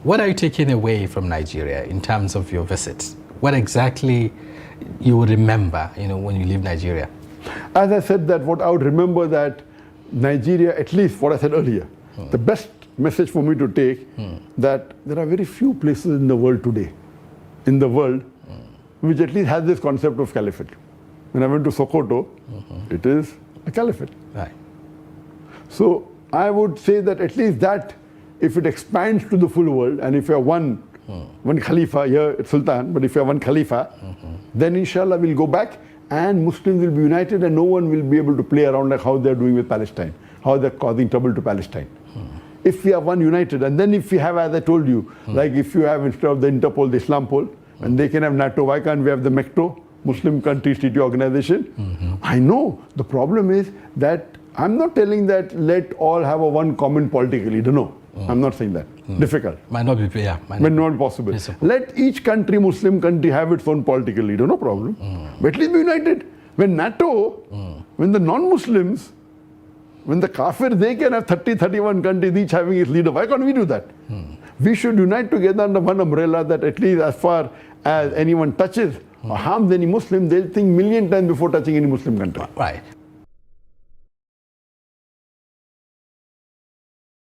What are you taking away from Nigeria in terms of your visits? What exactly you would remember, when you leave Nigeria? As I said, that what I would remember that Nigeria, at least what I said earlier, the best message for me to take, that there are very few places in the world today, which at least has this concept of caliphate. When I went to Sokoto, it is a caliphate. Right. So I would say that at least that, if it expands to the full world, and if you have one Khalifa, here it's Sultan, but if you have one Khalifa, then inshallah we'll go back and Muslims will be united and no one will be able to play around like how they're doing with Palestine, how they're causing trouble to Palestine. If we have one united, and then if we have, as I told you, like if you have instead of the Interpol, the Islam Pol, and they can have NATO, why can't we have the MECTO, Muslim Countries Treaty Organization? I know, the problem is that I'm not telling that let all have a one common political leader, no. I'm not saying that. Difficult. Might not be, yeah. Might not be possible. Yes, let each country, Muslim country, have its own political leader, no problem. But at least be united. When NATO, when the non-Muslims, when the kafir, they can have 30, 31 countries each having its leader. Why can't we do that? We should unite together under one umbrella that at least as far as anyone touches or harms any Muslim, they'll think million times before touching any Muslim country. Right.